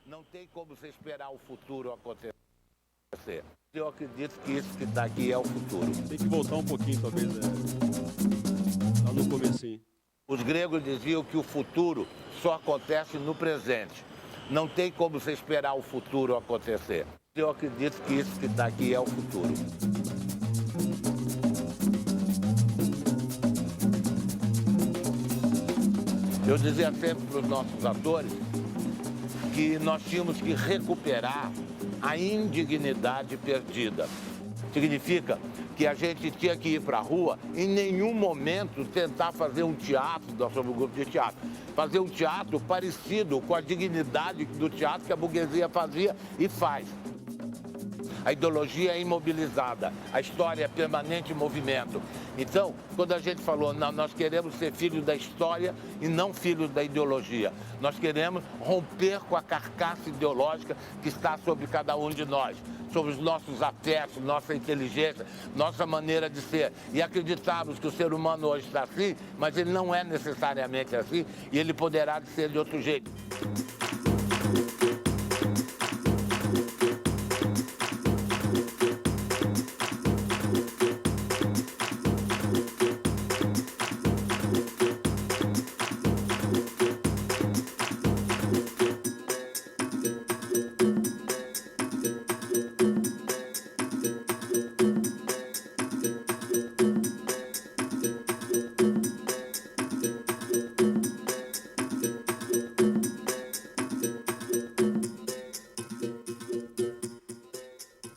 Não tem como você esperar o futuro acontecer. Eu acredito que isso que está aqui é o futuro. Tem que voltar um pouquinho, talvez, lá no comecinho. Os gregos diziam que o futuro só acontece no presente. Não tem como você esperar o futuro acontecer. Eu acredito que isso que está aqui é o futuro. Eu dizia sempre para os nossos atores que nós tínhamos que recuperar a indignidade perdida. Significa que a gente tinha que ir para a rua, em nenhum momento tentar fazer um teatro, nós somos um grupo de teatro, fazer um teatro parecido com a dignidade do teatro que a burguesia fazia e faz. A ideologia é imobilizada, a história é permanente em movimento. Então, quando a gente falou, não, nós queremos ser filhos da história e não filhos da ideologia. Nós queremos romper com a carcaça ideológica que está sobre cada um de nós, sobre os nossos afetos, nossa inteligência, nossa maneira de ser. E acreditarmos que o ser humano hoje está assim, mas ele não é necessariamente assim e ele poderá ser de outro jeito.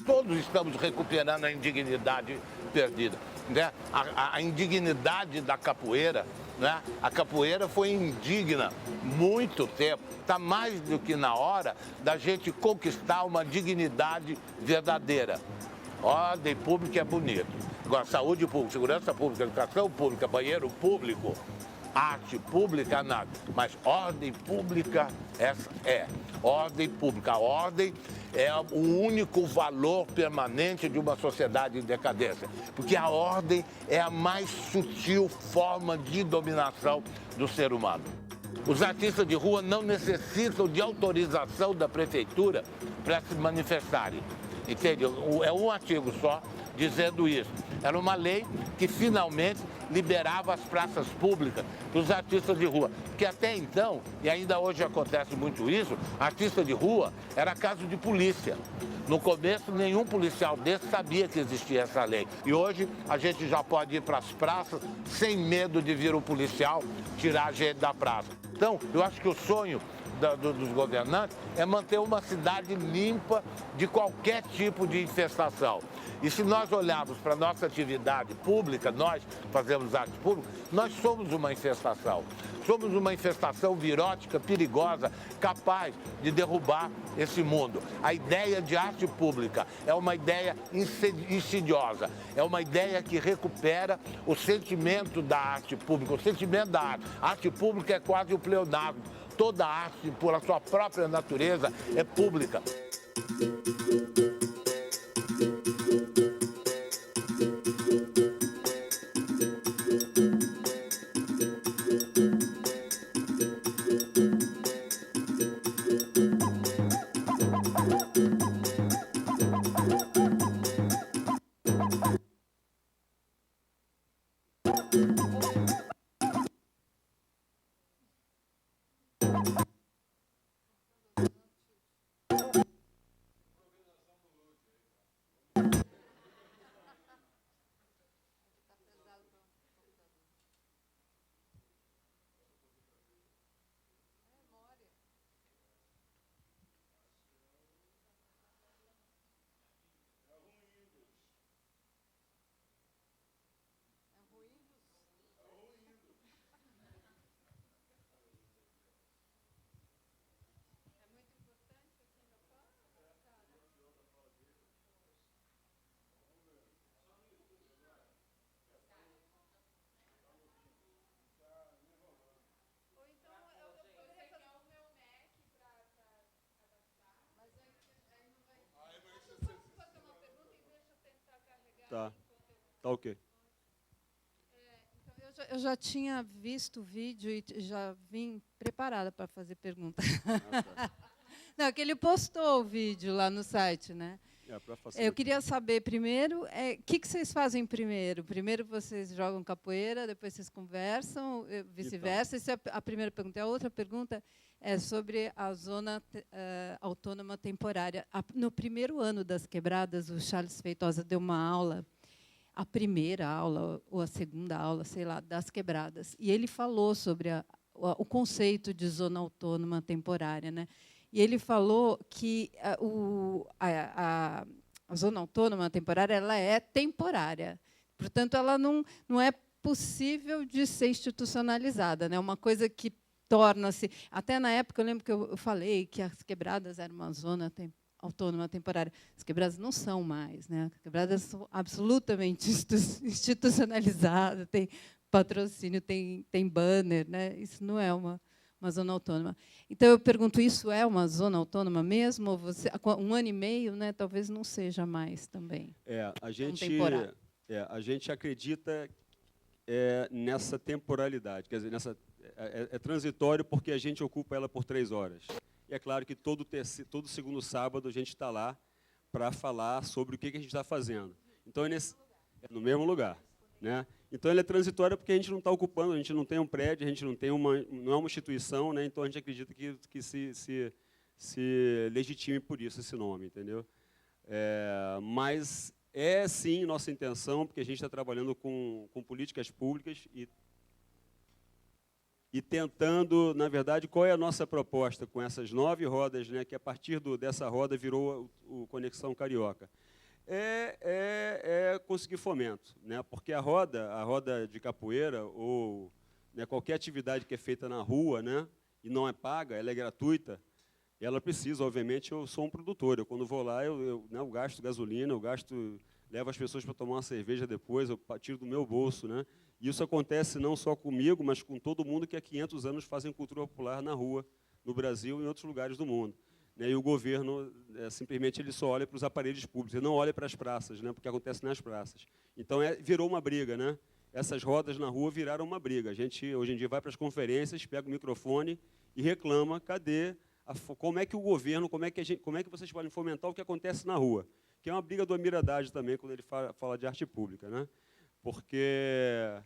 Todos estamos recuperando a indignidade perdida, né? A indignidade da capoeira, né? A capoeira foi indigna muito tempo. Está mais do que na hora da gente conquistar uma dignidade verdadeira. Ordem pública é bonito. Agora, saúde pública, segurança pública, educação pública, banheiro público, arte pública, nada. Mas ordem pública, essa é. Ordem pública. A ordem é o único valor permanente de uma sociedade em decadência. Porque a ordem é a mais sutil forma de dominação do ser humano. Os artistas de rua não necessitam de autorização da prefeitura para se manifestarem. Entende? É um artigo só dizendo isso. Era uma lei que finalmente liberava as praças públicas para os artistas de rua. Porque até então, e ainda hoje acontece muito isso, artista de rua era caso de polícia. No começo, nenhum policial desse sabia que existia essa lei. E hoje a gente já pode ir para as praças sem medo de vir um policial tirar a gente da praça. Então, eu acho que o sonho dos governantes é manter uma cidade limpa de qualquer tipo de infestação. E se nós olharmos para a nossa atividade pública, nós fazemos arte pública, nós somos uma infestação. Somos uma infestação virótica, perigosa, capaz de derrubar esse mundo. A ideia de arte pública é uma ideia insidiosa, é uma ideia que recupera o sentimento da arte pública, o sentimento da arte. A arte pública é quase o pleonasmo. Toda arte, por a sua própria natureza, é pública. Tá ok. Então, eu já tinha visto o vídeo e já vim preparada para fazer pergunta. Ah, tá. Não, que ele postou o vídeo lá no site, né? Pra facilitar. Eu queria saber primeiro, o que vocês fazem primeiro? Primeiro vocês jogam capoeira, depois vocês conversam, vice-versa. Essa é a primeira pergunta. A outra pergunta é sobre a zona autônoma temporária. No primeiro ano das quebradas, o Charles Feitosa deu uma aula, a primeira aula ou a segunda aula, sei lá, das quebradas. E ele falou sobre o conceito de zona autônoma temporária, né? E ele falou que a zona autônoma temporária ela é temporária. Portanto, ela não é possível de ser institucionalizada, né? Uma coisa que torna-se... Até na época, eu lembro que eu falei que as quebradas eram uma zona autônoma temporária. As quebradas não são mais, né? As quebradas são absolutamente institucionalizadas, tem patrocínio, tem banner, né? Isso não é uma zona autônoma. Então, eu pergunto, isso é uma zona autônoma mesmo? Ou você, 1 ano e meio, né, talvez não seja mais também? A gente acredita nessa temporalidade, quer dizer, é transitório porque a gente ocupa ela por 3 horas. E é claro que todo segundo sábado a gente está lá para falar sobre o que a gente está fazendo. Então, no mesmo lugar, né? Então, ele é transitório porque a gente não está ocupando, a gente não tem um prédio, a gente não é uma instituição, né? Então, a gente acredita que se legitime por isso esse nome, entendeu? Mas é, sim, nossa intenção, porque a gente está trabalhando com políticas públicas e tentando, na verdade, qual é a nossa proposta com essas 9 rodas, né, que a partir dessa roda virou o Conexão Carioca. Conseguir fomento, né? Porque a roda de capoeira ou, né, qualquer atividade que é feita na rua, né, e não é paga, ela é gratuita, ela precisa, obviamente, eu sou um produtor, quando vou lá, eu gasto gasolina, levo as pessoas para tomar uma cerveja depois, eu tiro do meu bolso, né? E isso acontece não só comigo, mas com todo mundo que há 500 anos fazem cultura popular na rua, no Brasil e em outros lugares do mundo. E o governo, simplesmente, ele só olha para os aparelhos públicos, ele não olha para as praças, né, porque acontece nas praças. Então, virou uma briga, né? Essas rodas na rua viraram uma briga. A gente, hoje em dia, vai para as conferências, pega o microfone e reclama, como é que o governo, como é que vocês podem fomentar o que acontece na rua? Que é uma briga do Amir Haddad também, quando ele fala de arte pública, né? Porque...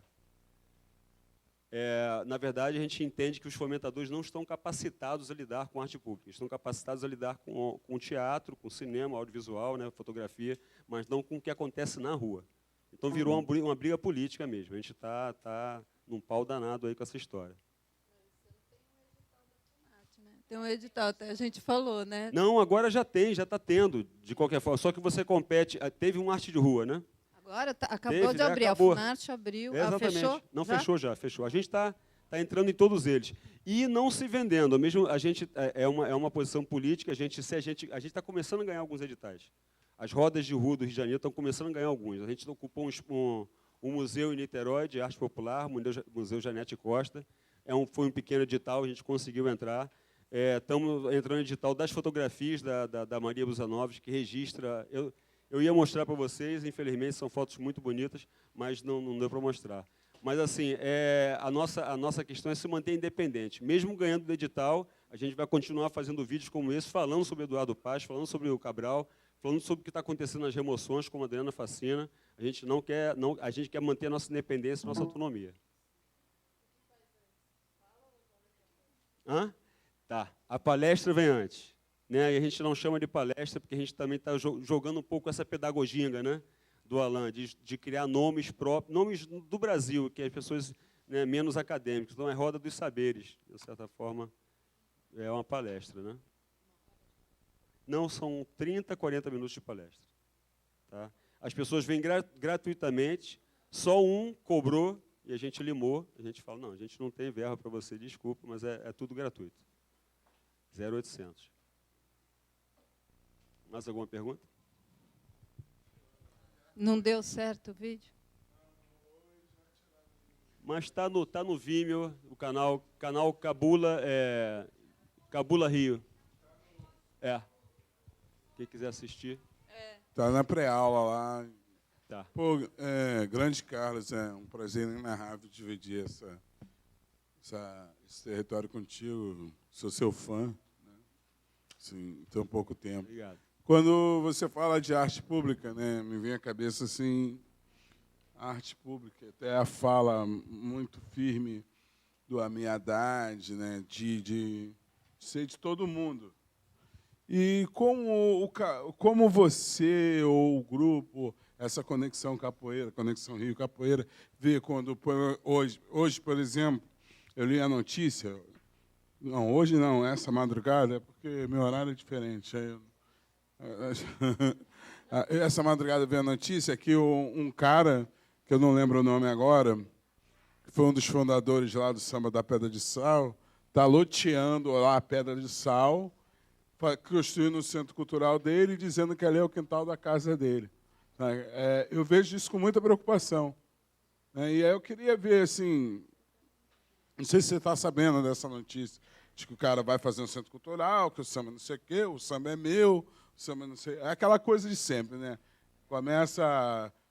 na verdade, a gente entende que os fomentadores não estão capacitados a lidar com arte pública, estão capacitados a lidar com teatro, com cinema, audiovisual, né, fotografia, mas não com o que acontece na rua. Então, virou uma briga política mesmo. A gente está num pau danado aí com essa história. Tem um edital, até a gente falou, né? Não, agora já está tendo, de qualquer forma. Só que você compete... Teve um arte de rua, né? Agora acabou de abrir, acabou. A Funarte abriu, Exatamente. fechou? Não, fechou. A gente está entrando em todos eles. E não se vendendo. Mesmo a gente é uma posição política, a gente está começando a ganhar alguns editais. As rodas de rua do Rio de Janeiro estão começando a ganhar alguns. A gente ocupou um museu em Niterói de arte popular, Museu Janete Costa. Foi um pequeno edital, a gente conseguiu entrar. Estamos entrando no edital das fotografias da Maria Busanovas, que registra... Eu ia mostrar para vocês, infelizmente, são fotos muito bonitas, mas não deu para mostrar. Mas, assim, a nossa questão é se manter independente. Mesmo ganhando do edital, a gente vai continuar fazendo vídeos como esse, falando sobre Eduardo Paz, falando sobre o Cabral, falando sobre o que está acontecendo nas remoções, como a Adriana Facina. A gente quer manter a nossa independência, a nossa autonomia. Tá. A palestra vem antes. Né? E a gente não chama de palestra porque a gente também está jogando um pouco essa pedagogia, né, do Alain, de criar nomes próprios, nomes do Brasil, que as pessoas, né, menos acadêmicas. Então, é Roda dos Saberes, de certa forma, é uma palestra. Né? Não, são 30, 40 minutos de palestra. Tá? As pessoas vêm gratuitamente, só um cobrou e a gente limou. A gente fala, não, a gente não tem verba para você, desculpa, mas é tudo gratuito. 0,800. Mais alguma pergunta? Não deu certo o vídeo? Mas está no Vimeo, o canal Cabula, Cabula Rio. Quem quiser assistir. Está na pré-aula lá. Tá. Pô, grande Carlos, é um prazer inenarrável dividir esse território contigo. Sou seu fã. Né? Sim, tão pouco tempo. Obrigado. Quando você fala de arte pública, né, me vem à cabeça assim, a arte pública, até a fala muito firme do Amin Haddad, né, de ser de todo mundo. E como você ou o grupo, essa conexão capoeira, conexão Rio Capoeira, vê quando hoje, por exemplo, eu li a notícia, não, hoje não, essa madrugada, porque meu horário é diferente. Essa madrugada veio a notícia que um cara, que eu não lembro o nome agora, que foi um dos fundadores lá do Samba da Pedra de Sal, está loteando lá a Pedra de Sal, construindo o centro cultural dele, dizendo que ali é o quintal da casa dele. Eu vejo isso com muita preocupação. E aí eu queria ver, assim, não sei se você está sabendo dessa notícia, de que o cara vai fazer um centro cultural, que o samba não sei o quê, o samba é meu, o samba não sei... É aquela coisa de sempre, né?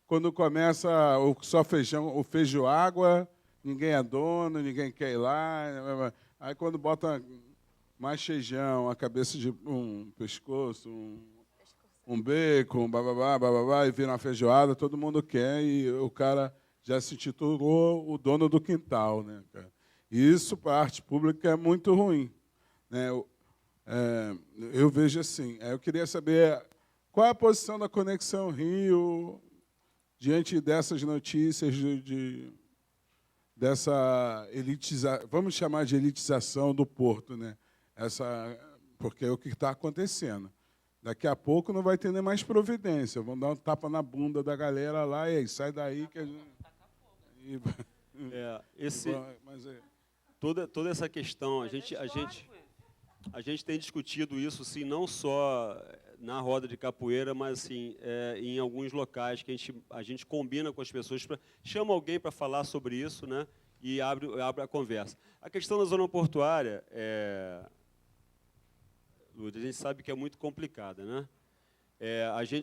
Quando começa só feijão, o feijoágua, ninguém é dono, ninguém quer ir lá. Aí quando bota mais feijão, a cabeça de um pescoço, um bacon, bababá, e vira uma feijoada, todo mundo quer, e o cara já se titulou o dono do quintal, né, cara? E isso, para a arte pública, é muito ruim, né? Eu vejo assim. Eu queria saber qual é a posição da Conexão Rio diante dessas notícias dessa vamos chamar de elitização do Porto, né? Porque é o que está acontecendo. Daqui a pouco não vai ter nem mais providência. Vão dar um tapa na bunda da galera lá e aí, sai daí que a gente... Toda essa questão, a gente tem discutido isso, sim, não só na roda de capoeira, mas assim, em alguns locais que a gente combina com as pessoas, chama alguém para falar sobre isso, né, e abre a conversa. A questão da zona portuária, Lúcia, a gente sabe que é muito complicada, né?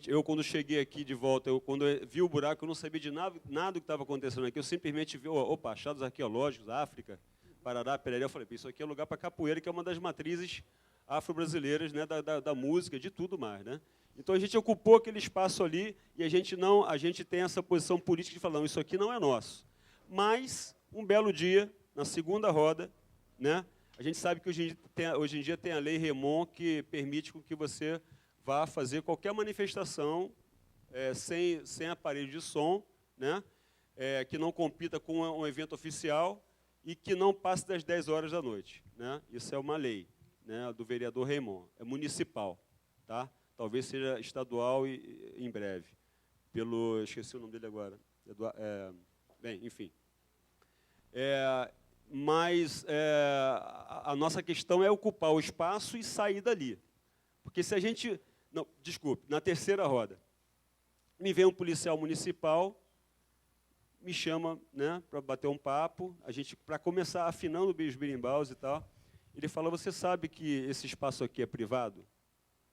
Eu, quando cheguei aqui de volta, quando eu vi o buraco, eu não sabia de nada do que estava acontecendo aqui. Eu simplesmente vi, achados arqueológicos, África, Parará, Pereré. Eu falei, isso aqui é lugar para capoeira, que é uma das matrizes afro-brasileiras, né, da música, de tudo mais, né? Então a gente ocupou aquele espaço ali e a gente tem essa posição política de falar, não, isso aqui não é nosso. Mas um belo dia, na segunda roda, né? A gente sabe que hoje em dia tem a Lei Remon, que permite que você vá fazer qualquer manifestação sem aparelho de som, né? Que não compita com um evento oficial e que não passe das 10 horas da noite, né? Isso é uma lei, né, do vereador Remon. É municipal, tá? Talvez seja estadual em breve. Esqueci o nome dele agora. Bem, enfim. Mas a nossa questão é ocupar o espaço e sair dali. Porque se a gente... Não, desculpe, na terceira roda, me vem um policial municipal, me chama, né, para bater um papo, para começar afinando os birimbaus e tal. Ele fala, você sabe que esse espaço aqui é privado?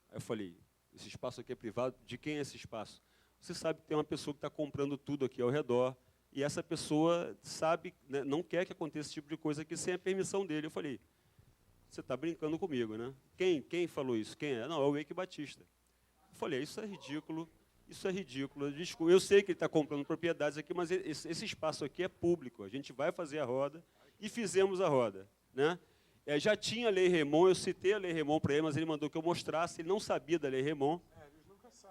Aí eu falei, esse espaço aqui é privado? De quem é esse espaço? Você sabe que tem uma pessoa que está comprando tudo aqui ao redor, e essa pessoa sabe, né, não quer que aconteça esse tipo de coisa aqui sem a permissão dele. Eu falei, você está brincando comigo, né? Quem falou isso? Quem é? Não, é o Eike Batista. Eu falei, isso é ridículo, Desculpa, eu sei que ele está comprando propriedades aqui, mas esse espaço aqui é público, a gente vai fazer a roda, e fizemos a roda, né? Já tinha a Lei Remon, eu citei a Lei Remon para ele, mas ele mandou que eu mostrasse, ele não sabia da Lei Remon,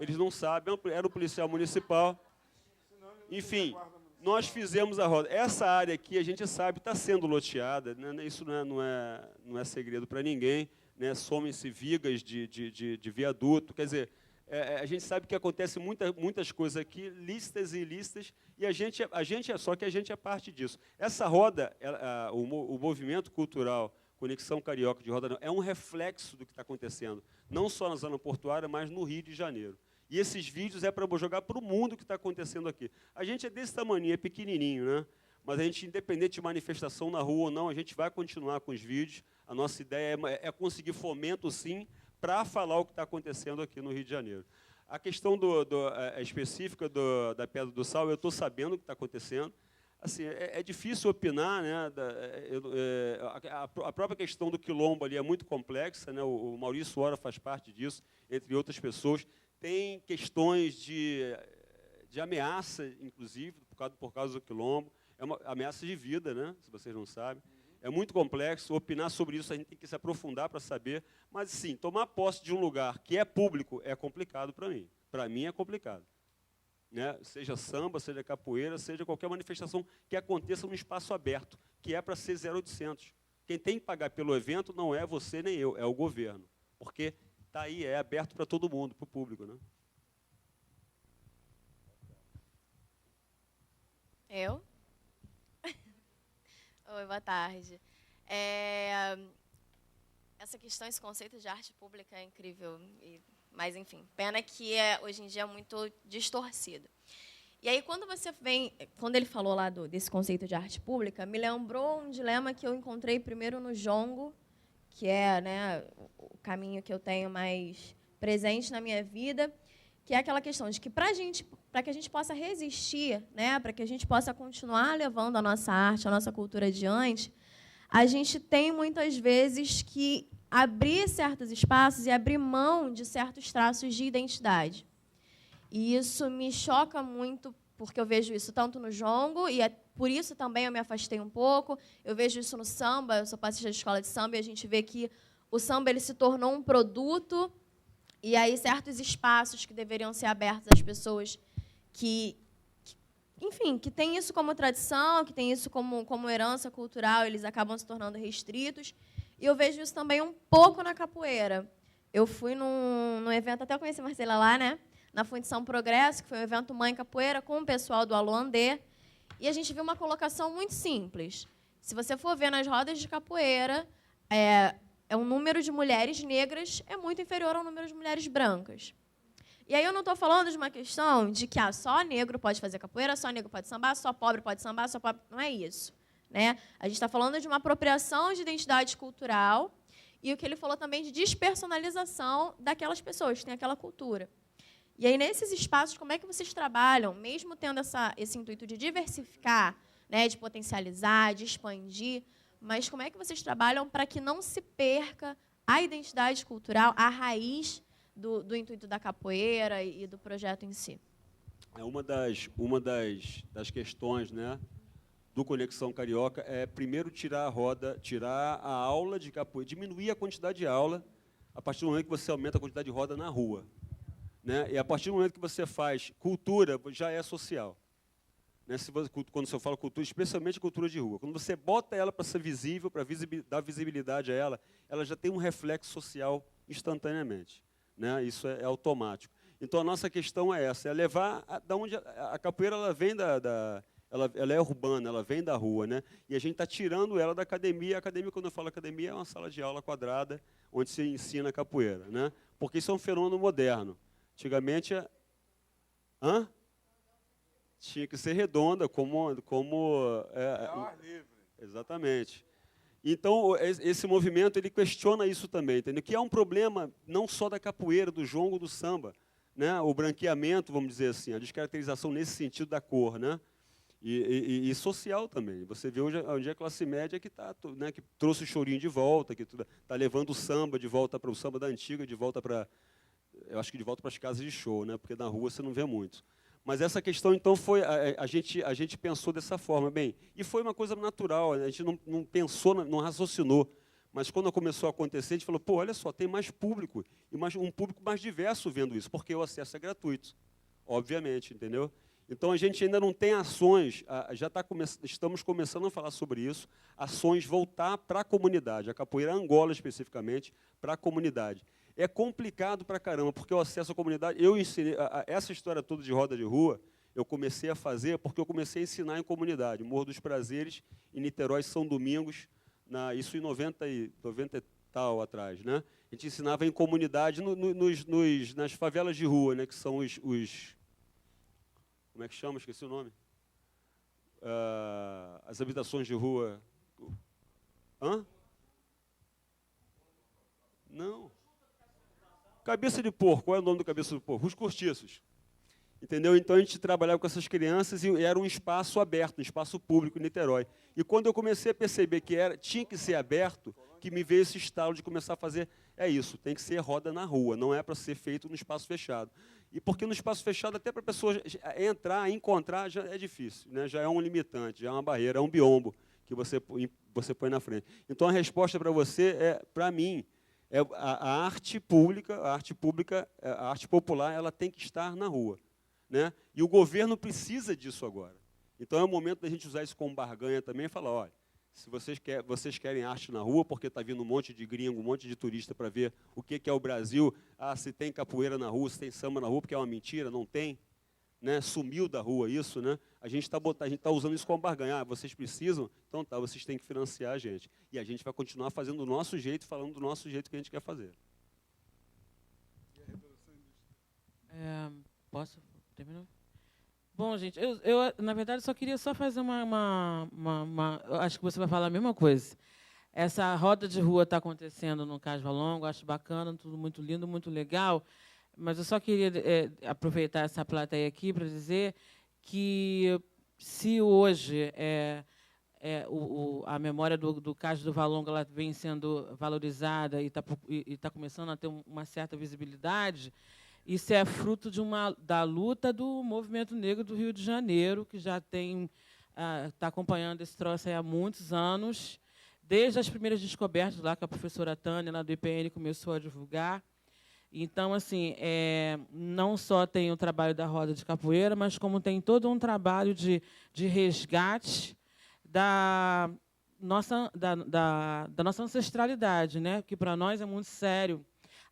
eles não sabem, era o policial municipal, enfim, nós fizemos a roda. Essa área aqui, a gente sabe, está sendo loteada, né? Isso não é segredo para ninguém, né? Somem-se vigas de viaduto, quer dizer, a gente sabe que acontece muitas coisas aqui, lícitas e ilícitas, e só que a gente é parte disso. Essa roda, o movimento cultural Conexão Carioca de Roda, é um reflexo do que está acontecendo, não só na zona portuária, mas no Rio de Janeiro. E esses vídeos é para jogar para o mundo o que está acontecendo aqui. A gente é desse tamanho, é pequenininho, né? Mas a gente, independente de manifestação na rua ou não, a gente vai continuar com os vídeos. A nossa ideia é conseguir fomento, sim, para falar o que está acontecendo aqui no Rio de Janeiro. A questão específica da Pedra do Sal, eu estou sabendo o que está acontecendo. assim, é difícil opinar, né? A própria questão do quilombo ali é muito complexa, né? O Maurício Ora faz parte disso, entre outras pessoas. Tem questões de ameaça, inclusive, por causa do quilombo. É uma ameaça de vida, né? Se vocês não sabem. É muito complexo. Opinar sobre isso, a gente tem que se aprofundar para saber. Mas, sim, tomar posse de um lugar que é público é complicado para mim. Para mim é complicado. Né? Seja samba, seja capoeira, seja qualquer manifestação que aconteça num espaço aberto, que é para ser 0800. Quem tem que pagar pelo evento não é você nem eu, é o governo. Porque está aí, é aberto para todo mundo, para o público. Né? Eu? Oi, boa tarde. Essa questão, esse conceito de arte pública é incrível. Mas, enfim, pena que hoje em dia é muito distorcido. E aí, quando ele falou lá desse conceito de arte pública, me lembrou um dilema que eu encontrei primeiro no jongo, que é, né, o caminho que eu tenho mais presente na minha vida, que é aquela questão de que para que a gente possa resistir, né, para que a gente possa continuar levando a nossa arte, a nossa cultura adiante, a gente tem muitas vezes que abrir certos espaços e abrir mão de certos traços de identidade. E isso me choca muito, porque eu vejo isso tanto no jongo, e por isso também eu me afastei um pouco. Eu vejo isso no samba, eu sou passista de escola de samba, e a gente vê que o samba ele se tornou um produto, e aí certos espaços que deveriam ser abertos às pessoas enfim, que tem isso como tradição, que tem isso como herança cultural, eles acabam se tornando restritos. E eu vejo isso também um pouco na capoeira. Eu fui num evento, até conheci a Marcela lá, né? Na Fundição Progresso, que foi um evento Mãe Capoeira, com o pessoal do Aluandê. E a gente viu uma colocação muito simples. Se você for ver nas rodas de capoeira, um número de mulheres negras é muito inferior ao número de mulheres brancas. E aí eu não estou falando de uma questão de que só negro pode fazer capoeira, só negro pode sambar, só pobre pode sambar, só pobre... Não é isso. Né? A gente está falando de uma apropriação de identidade cultural e o que ele falou também de despersonalização daquelas pessoas que têm aquela cultura. E aí, nesses espaços, como é que vocês trabalham, mesmo tendo esse intuito de diversificar, né, de potencializar, de expandir, mas como é que vocês trabalham para que não se perca a identidade cultural, a raiz do intuito da capoeira e do projeto em si? Uma das questões, né, do Conexão Carioca é, primeiro, tirar a aula de capoeira, diminuir a quantidade de aula a partir do momento que você aumenta a quantidade de roda na rua. Né? E a partir do momento que você faz cultura, já é social. Né? Quando você fala cultura, especialmente cultura de rua, quando você bota ela para ser visível, para dar visibilidade a ela já tem um reflexo social instantaneamente. Né? Isso é automático. Então, a nossa questão é essa, é levar da onde a capoeira ela vem ela é urbana, ela vem da rua, né? E a gente está tirando ela da academia. A academia, quando eu falo academia, é uma sala de aula quadrada onde se ensina capoeira, né? Porque isso é um fenômeno moderno. Antigamente, tinha que ser redonda, como ao ar livre. Exatamente. Então, esse movimento ele questiona isso também, entendeu? Que é um problema não só da capoeira, do jongo, do samba, né? O branqueamento, vamos dizer assim, a descaracterização nesse sentido da cor, né? E social também. Você vê onde a classe média que né, que trouxe o chorinho de volta, que está levando o samba de volta para o samba da antiga, de volta para, eu acho que de volta para as casas de show, né? Porque na rua você não vê muito. Mas essa questão, então, foi a gente pensou dessa forma. Bem, e foi uma coisa natural, a gente não pensou, não raciocinou. Mas quando começou a acontecer, a gente falou, pô, olha só, tem mais público, e um público mais diverso vendo isso, porque o acesso é gratuito, obviamente, entendeu? Então, a gente ainda não tem ações, estamos começando a falar sobre isso, ações voltar para a comunidade, a capoeira Angola, especificamente, para a comunidade. É complicado para caramba, porque o acesso à comunidade... Eu ensinei essa história toda de roda de rua, eu comecei a fazer porque eu comecei a ensinar em comunidade. Morro dos Prazeres, em Niterói, São Domingos, isso em 90 e tal atrás. Né? A gente ensinava em comunidade nas favelas de rua, né, que são os como é que chama? Esqueci o nome. As habitações de rua. Não. Cabeça de porco. Qual é o nome do cabeça de porco? Os cortiços. Entendeu? Então, a gente trabalhava com essas crianças e era um espaço aberto, um espaço público em Niterói. E quando eu comecei a perceber que tinha que ser aberto, que me veio esse estalo de começar a fazer, isso, tem que ser roda na rua, não é para ser feito no espaço fechado. E porque no espaço fechado, até para a pessoa entrar, encontrar, já é difícil, né? Já é um limitante, já é uma barreira, é um biombo que você põe na frente. Então, a resposta para você, para mim, a arte pública, a arte popular, ela tem que estar na rua. Né? E o governo precisa disso agora. Então, é o momento da gente usar isso como barganha também e falar, olha, se vocês querem arte na rua, porque está vindo um monte de gringo, um monte de turista para ver o que é o Brasil, se tem capoeira na rua, se tem samba na rua, porque é uma mentira, não tem, né? Sumiu da rua isso, né? A gente está usando isso como barganha. Vocês precisam? Então tá, vocês têm que financiar a gente. E a gente vai continuar fazendo do nosso jeito, falando do nosso jeito que a gente quer fazer. Posso? Terminou? Bom, gente, eu na verdade, só queria fazer eu acho que você vai falar a mesma coisa. Essa roda de rua está acontecendo no Cais Valongo, acho bacana, tudo muito lindo, muito legal, mas eu só queria aproveitar essa plateia aqui para dizer que, se hoje a memória do Cais do Valongo ela vem sendo valorizada e está começando a ter uma certa visibilidade, isso é fruto da luta do movimento negro do Rio de Janeiro, que já está acompanhando esse troço há muitos anos, desde as primeiras descobertas lá que a professora Tânia, lá do IPN, começou a divulgar. Então, assim, não só tem o trabalho da roda de capoeira, mas como tem todo um trabalho de resgate da nossa ancestralidade, né? Que para nós é muito sério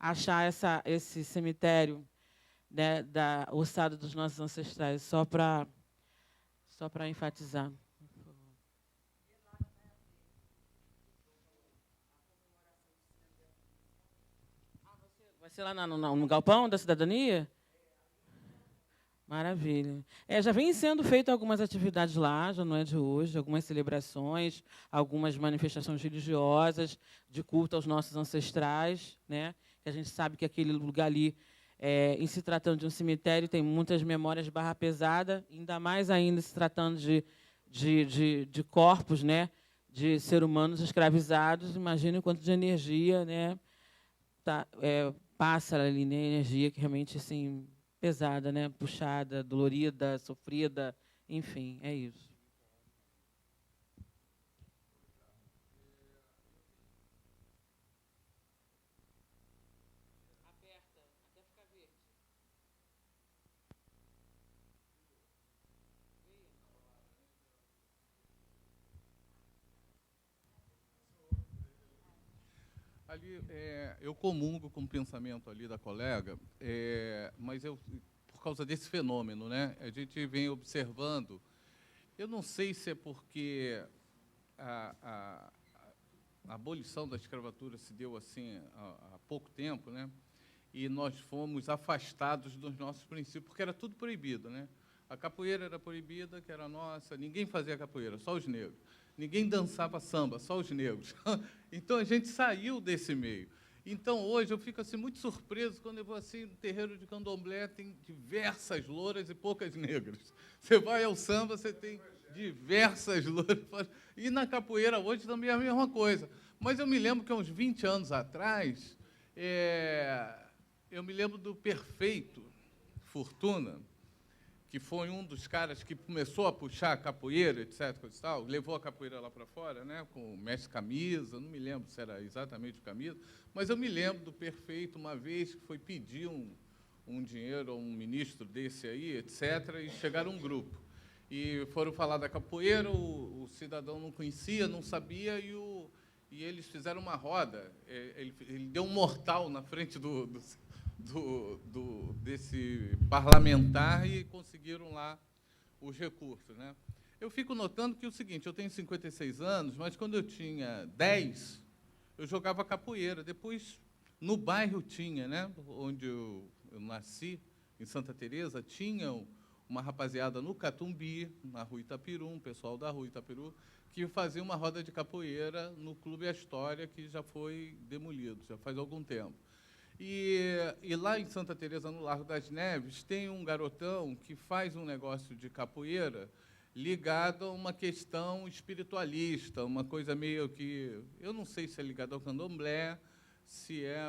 achar esse cemitério, né, da ossada dos nossos ancestrais, só para enfatizar. Vai ser lá no Galpão da Cidadania? Maravilha. Já vem sendo feito algumas atividades lá, já não é de hoje, algumas celebrações, algumas manifestações religiosas, de culto aos nossos ancestrais, né? Que a gente sabe que aquele lugar ali, em se tratando de um cemitério, tem muitas memórias de barra pesada, ainda mais ainda se tratando de corpos, né? De seres humanos escravizados. Imagina o quanto de energia, né? Passa ali, né? Energia que realmente, assim, pesada, né? Puxada, dolorida, sofrida, enfim, é isso. Ali, eu comungo com o pensamento ali da colega, mas por causa desse fenômeno, né, a gente vem observando, eu não sei se é porque a abolição da escravatura se deu assim há pouco tempo, né, e nós fomos afastados dos nossos princípios, porque era tudo proibido, né? A capoeira era proibida, que era nossa, ninguém fazia capoeira, só os negros. Ninguém dançava samba, só os negros. Então, a gente saiu desse meio. Então, hoje, eu fico assim, muito surpreso quando eu vou assim, no terreiro de candomblé, tem diversas louras e poucas negras. Você vai ao samba, você tem diversas louras. E na capoeira, hoje, também é a mesma coisa. Mas eu me lembro que, há uns 20 anos atrás, eu me lembro do Perfeito Fortuna, que foi um dos caras que começou a puxar a capoeira, etc., coisa e tal, levou a capoeira lá para fora, né, com o mestre Camisa, não me lembro se era exatamente o Camisa, mas eu me lembro do Perfeito, uma vez que foi pedir um dinheiro a um ministro desse aí, etc., e chegaram um grupo. E foram falar da capoeira, o cidadão não conhecia, não sabia, e eles fizeram uma roda. Ele deu um mortal na frente desse parlamentar e conseguiram lá os recursos, né? Eu fico notando que é o seguinte, eu tenho 56 anos, mas quando eu tinha 10, eu jogava capoeira. Depois, no bairro tinha, né, onde eu nasci, em Santa Teresa, tinha uma rapaziada no Catumbi, na Rua Itapiru, um pessoal da Rua Itapiru, que fazia uma roda de capoeira no Clube História, que já foi demolido, já faz algum tempo. E lá em Santa Teresa, no Largo das Neves, tem um garotão que faz um negócio de capoeira ligado a uma questão espiritualista, uma coisa meio que... Eu não sei se é ligado ao candomblé, se é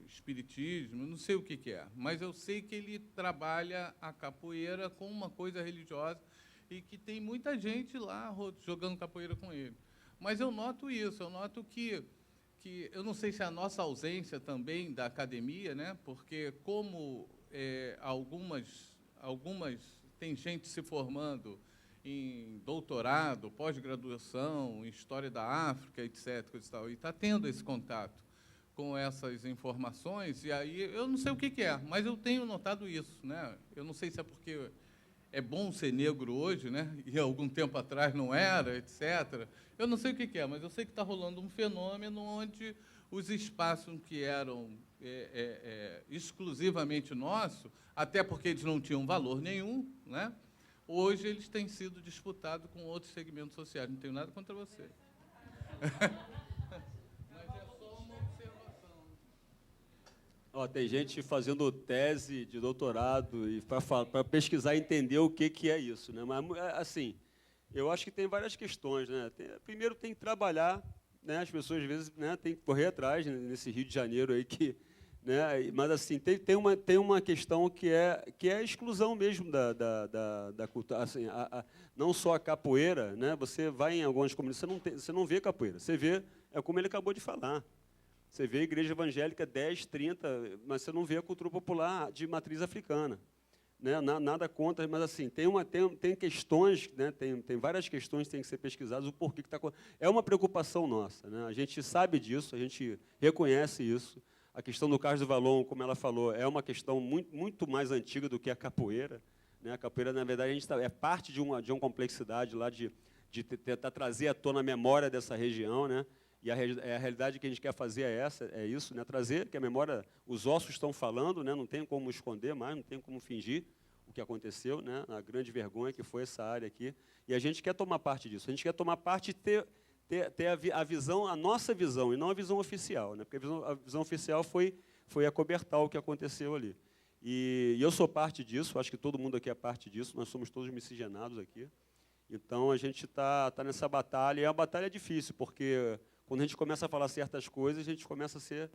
espiritismo, não sei o que é, mas eu sei que ele trabalha a capoeira com uma coisa religiosa e que tem muita gente lá jogando capoeira com ele. Mas eu noto isso, eu noto que eu não sei se é a nossa ausência também da academia, né? Porque como tem gente se formando em doutorado, pós-graduação, em História da África, etc., e está tendo esse contato com essas informações, e aí eu não sei o que é, mas eu tenho notado isso, né? Eu não sei se é porque é bom ser negro hoje, né? E algum tempo atrás não era, etc. Eu não sei o que é, mas eu sei que está rolando um fenômeno onde os espaços que eram exclusivamente nossos, até porque eles não tinham valor nenhum, né? Hoje eles têm sido disputados com outros segmentos sociais. Não tenho nada contra você. Tem gente fazendo tese de doutorado e para pesquisar e entender o que é isso, né? Mas, assim, eu acho que tem várias questões, né? Primeiro, tem que trabalhar, né? As pessoas, às vezes, né, têm que correr atrás, né, nesse Rio de Janeiro aí que... Né? Mas, assim, tem uma questão que é a exclusão mesmo da cultura. Assim, não só a capoeira, né? Você vai em algumas comunidades, você não vê capoeira, você vê, como ele acabou de falar, você vê a igreja evangélica 10, 30, mas você não vê a cultura popular de matriz africana. Né? Nada contra, mas assim, tem questões, né? tem várias questões que têm que ser pesquisadas, o porquê que está acontecendo. É uma preocupação nossa, né? A gente sabe disso, a gente reconhece isso. A questão do Carlos do Valon, como ela falou, é uma questão muito mais antiga do que a capoeira. Né? A capoeira, na verdade, é parte de uma complexidade lá de tentar trazer à tona a memória dessa região, né? E a realidade que a gente quer fazer é isso, né? Trazer que a memória, os ossos estão falando, né? Não tem como esconder mais, não tem como fingir o que aconteceu, né? A grande vergonha que foi essa área aqui. E a gente quer tomar parte disso. A gente quer tomar parte e ter a visão, a nossa visão, e não a visão oficial, né? Porque a visão oficial foi acobertar o que aconteceu ali. E eu sou parte disso, acho que todo mundo aqui é parte disso, nós somos todos miscigenados aqui. Então, a gente está nessa batalha, e a batalha é difícil, porque quando a gente começa a falar certas coisas, a gente começa a ser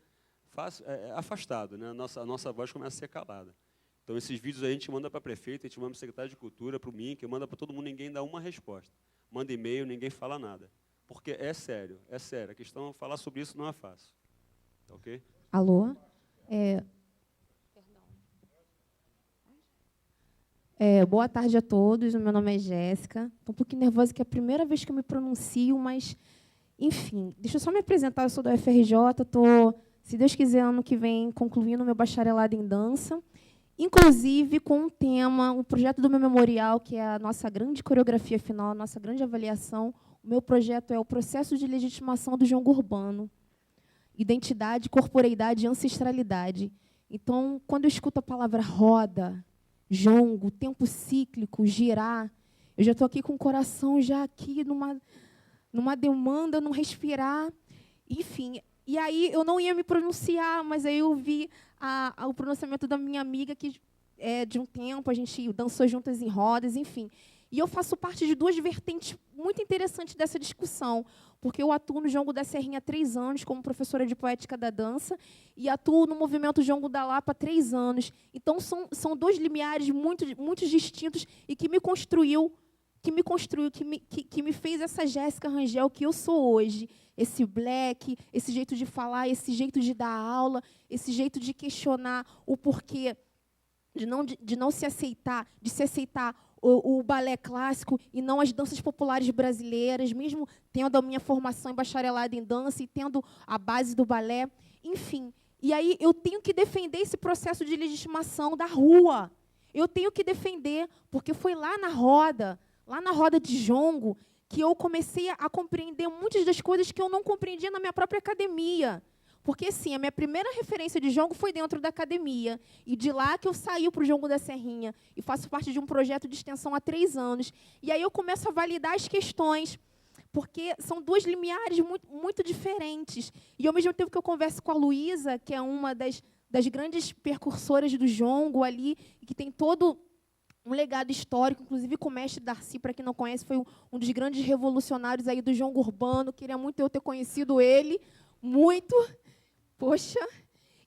afastado, né? A nossa voz começa a ser calada. Então, esses vídeos a gente manda para a prefeita, a gente manda para o secretário de Cultura, para o MINC, manda para todo mundo, ninguém dá uma resposta. Manda e-mail, ninguém fala nada. Porque é sério. A questão, falar sobre isso não é fácil. Tá ok? Alô? Boa tarde a todos, meu nome é Jéssica. Estou um pouquinho nervosa, que é a primeira vez que eu me pronuncio, mas, enfim, deixa eu só me apresentar, eu sou da UFRJ, estou, se Deus quiser, ano que vem, concluindo o meu bacharelado em dança, inclusive com um tema, um projeto do meu memorial, que é a nossa grande coreografia final, a nossa grande avaliação. O meu projeto é o processo de legitimação do jongo urbano, identidade, corporeidade e ancestralidade. Então, quando eu escuto a palavra roda, jongo, tempo cíclico, girar, eu já estou aqui com o coração já aqui numa demanda, num respirar, enfim. E aí eu não ia me pronunciar, mas aí eu vi o pronunciamento da minha amiga, que de um tempo, a gente dançou juntas em rodas, enfim. E eu faço parte de duas vertentes muito interessantes dessa discussão, porque eu atuo no Jongo da Serrinha há 3 anos, como professora de poética da dança, e atuo no movimento Jongo da Lapa há 3 anos. Então, são dois limiares muito distintos e que me construiu, que me fez essa Jéssica Rangel que eu sou hoje. Esse black, esse jeito de falar, esse jeito de dar aula, esse jeito de questionar o porquê de não se aceitar, de se aceitar o balé clássico e não as danças populares brasileiras, mesmo tendo a minha formação em bacharelado em dança e tendo a base do balé, enfim. E aí eu tenho que defender esse processo de legitimação da rua. Eu tenho que defender, porque foi lá na roda de jongo, que eu comecei a compreender muitas das coisas que eu não compreendia na minha própria academia. Porque, assim, a minha primeira referência de jongo foi dentro da academia. E de lá que eu saí para o Jongo da Serrinha. E faço parte de um projeto de extensão há 3 anos. E aí eu começo a validar as questões, porque são duas limiares muito diferentes. E, ao mesmo tempo que eu converso com a Luísa, que é uma das das grandes percursoras do jongo ali, e que tem todo um legado histórico, inclusive com o mestre Darcy, para quem não conhece, foi um dos grandes revolucionários aí do jongo urbano. Queria muito eu ter conhecido ele, muito. Poxa.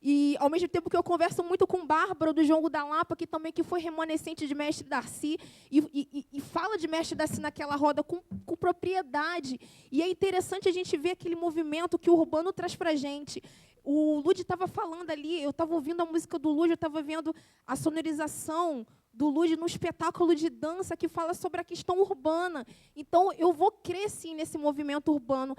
E, ao mesmo tempo que eu converso muito com Bárbara, do Jongo da Lapa, que também que foi remanescente de mestre Darcy, e fala de mestre Darcy naquela roda com propriedade. E é interessante a gente ver aquele movimento que o urbano traz para a gente. O Lud estava falando ali, eu estava ouvindo a música do Lud, eu estava vendo a sonorização do Lud no espetáculo de dança que fala sobre a questão urbana. Então, eu vou crer, sim, nesse movimento urbano,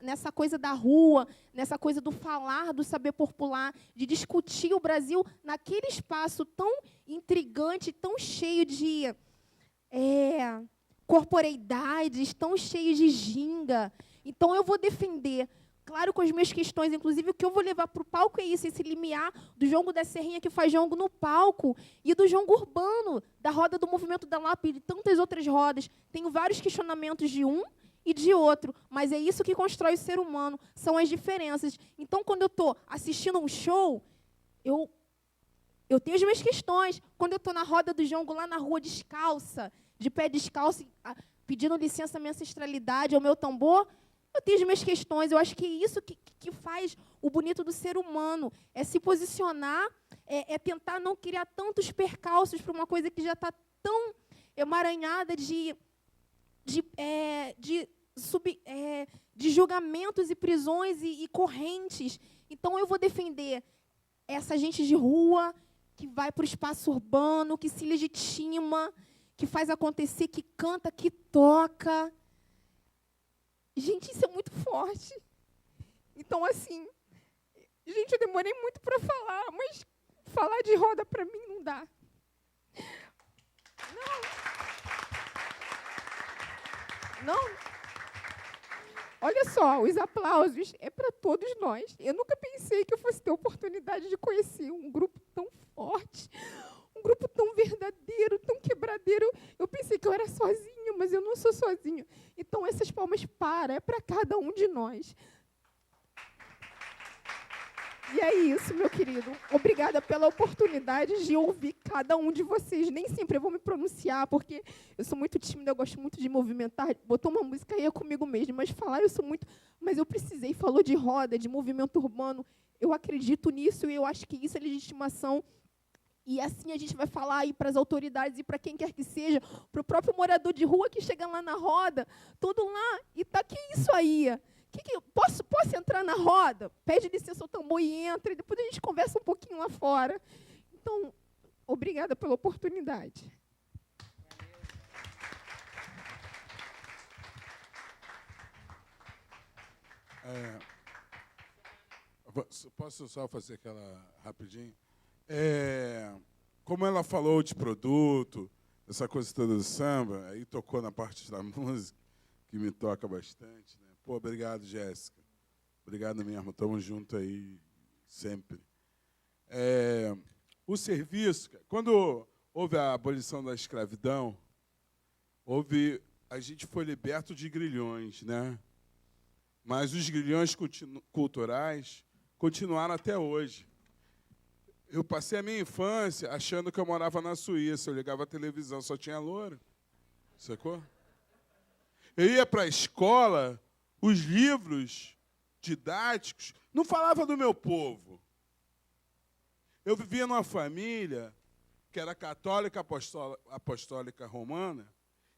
nessa coisa da rua, nessa coisa do falar, do saber popular, de discutir o Brasil naquele espaço tão intrigante, tão cheio de corporeidades, tão cheio de ginga. Então, eu vou defender, claro, com as minhas questões, inclusive o que eu vou levar para o palco é isso, esse limiar do jongo da Serrinha que faz jongo no palco e do jongo urbano, da roda do movimento da Lapa e de tantas outras rodas. Tenho vários questionamentos de um e de outro, mas é isso que constrói o ser humano, são as diferenças. Então, quando eu estou assistindo um show, eu tenho as minhas questões. Quando eu estou na roda do jongo, lá na rua, descalça, de pé descalço, pedindo licença à minha ancestralidade, ao meu tambor, eu tenho as minhas questões. Eu acho que é isso que faz o bonito do ser humano. É se posicionar, é tentar não criar tantos percalços para uma coisa que já está tão emaranhada de julgamentos e prisões e correntes. Então, eu vou defender essa gente de rua que vai para o espaço urbano, que se legitima, que faz acontecer, que canta, que toca. Gente, isso é muito forte. Então, assim, gente, eu demorei muito para falar, mas falar de roda para mim não dá. Não. Olha só, os aplausos é para todos nós. Eu nunca pensei que eu fosse ter a oportunidade de conhecer um grupo tão forte, um grupo tão verdadeiro, tão quebradeiro. Eu pensei que eu era sozinha, mas eu não sou sozinha. Então, essas palmas é para cada um de nós. E é isso, meu querido. Obrigada pela oportunidade de ouvir cada um de vocês. Nem sempre eu vou me pronunciar, porque eu sou muito tímida, eu gosto muito de movimentar. Botou uma música aí é comigo mesmo, mas falar eu sou muito... Mas eu precisei, falou de roda, de movimento urbano. Eu acredito nisso e eu acho que isso é legitimação. E assim a gente vai falar aí para as autoridades e para quem quer que seja, para o próprio morador de rua que chega lá na roda, todo lá, e tá, que isso aí? Posso entrar na roda? Pede licença ao tambor e entra, e depois a gente conversa um pouquinho lá fora. Então, obrigada pela oportunidade. Posso só fazer aquela rapidinho? Como ela falou de produto, essa coisa toda do samba, aí tocou na parte da música, que me toca bastante, né? Pô, obrigado, Jéssica. Obrigado mesmo, estamos juntos aí sempre. O serviço, quando houve a abolição da escravidão, a gente foi liberto de grilhões, né? Mas os grilhões culturais continuaram até hoje. Eu passei a minha infância achando que eu morava na Suíça. Eu ligava a televisão, só tinha loura. Sacou? Eu ia para a escola, os livros didáticos não falavam do meu povo. Eu vivia numa família que era católica apostólica romana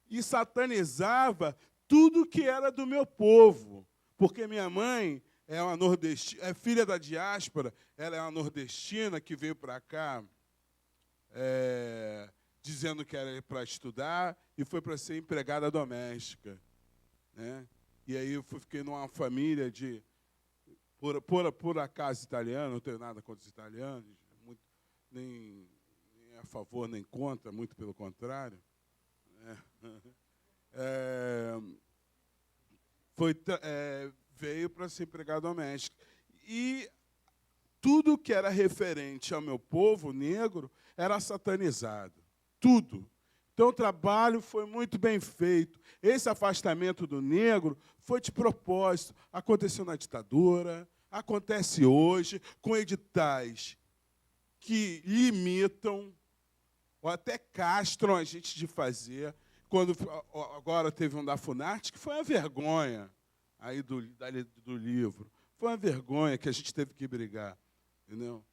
e satanizava tudo que era do meu povo. Porque minha mãe é uma nordestina, é filha da diáspora, ela é uma nordestina que veio para cá dizendo que era para estudar e foi para ser empregada doméstica, né? E aí eu fiquei numa família de, por acaso, italiano, não tenho nada contra os italianos, nem a favor nem contra, muito pelo contrário. Veio para ser empregada doméstica. E tudo que era referente ao meu povo negro era satanizado. Tudo. Então, o trabalho foi muito bem feito. Esse afastamento do negro foi de propósito. Aconteceu na ditadura, acontece hoje, com editais que limitam ou até castram a gente de fazer. Quando agora teve um da Funarte, que foi uma vergonha aí do livro. Foi uma vergonha que a gente teve que brigar. Entendeu?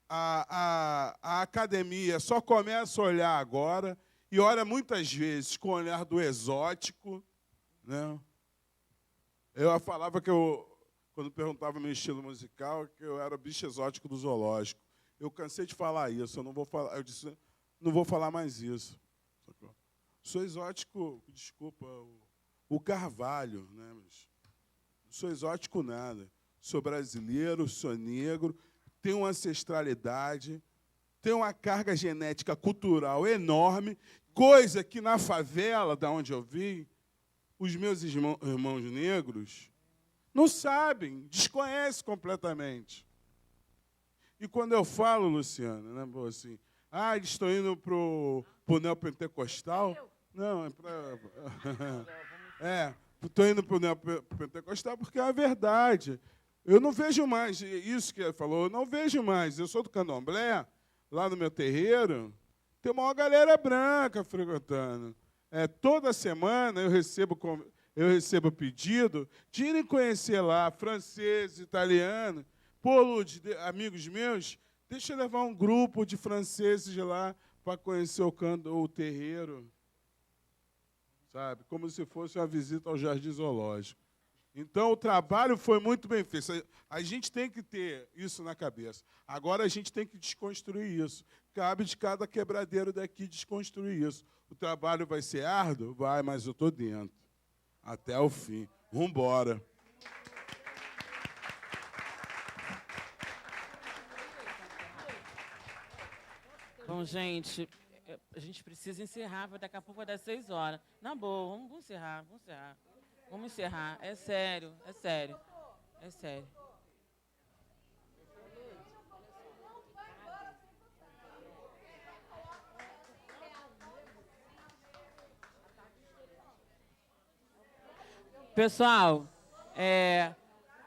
A academia só começa a olhar agora e olha muitas vezes com o olhar do exótico. Né? Eu falava que quando perguntava meu estilo musical, que eu era bicho exótico do zoológico. Eu cansei de falar isso, eu não vou falar, eu disse, não vou falar mais isso. Sou exótico, desculpa, o Carvalho, né? Mas não sou exótico nada. Sou brasileiro, sou negro, tenho uma ancestralidade, tenho uma carga genética cultural enorme, coisa que na favela, da onde eu vim, os meus irmãos negros não sabem, desconhecem completamente. E quando eu falo, Luciana, né, assim, eles estão indo para o neopentecostal? Não, é para... estou indo para o neopentecostal porque é a verdade. Eu não vejo mais, isso que ele falou, eu não vejo mais. Eu sou do Candomblé, lá no meu terreiro, tem uma maior galera branca frequentando. Toda semana eu recebo pedido de irem conhecer lá francês, italiano. Pô, Lud, amigos meus, deixa eu levar um grupo de franceses lá para conhecer o terreiro. Sabe? Como se fosse uma visita ao Jardim Zoológico. Então, o trabalho foi muito bem feito. A gente tem que ter isso na cabeça. Agora, a gente tem que desconstruir isso. Cabe de cada quebradeiro daqui desconstruir isso. O trabalho vai ser árduo? Vai, mas eu estou dentro. Até o fim. Vamos embora. Bom, gente, a gente precisa encerrar, daqui a pouco vai dar 6 horas. Na boa, vamos encerrar. Vamos encerrar. É sério. Pessoal,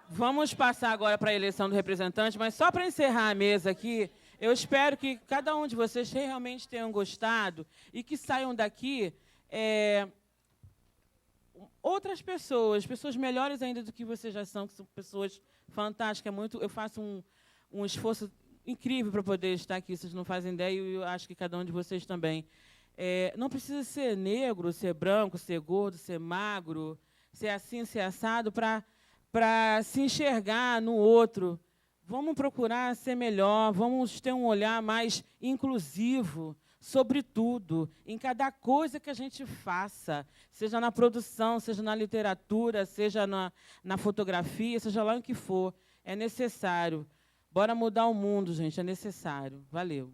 vamos passar agora para a eleição do representante, mas só para encerrar a mesa aqui, eu espero que cada um de vocês realmente tenham gostado e que saiam daqui outras pessoas melhores ainda do que vocês já são, que são pessoas fantásticas. Eu faço um esforço incrível para poder estar aqui, vocês não fazem ideia, e eu acho que cada um de vocês também. Não precisa ser negro, ser branco, ser gordo, ser magro, ser assim, ser assado, para se enxergar no outro. Vamos procurar ser melhor, vamos ter um olhar mais inclusivo sobre tudo, em cada coisa que a gente faça, seja na produção, seja na literatura, seja na fotografia, seja lá o que for. É necessário. Bora mudar o mundo, gente, é necessário. Valeu.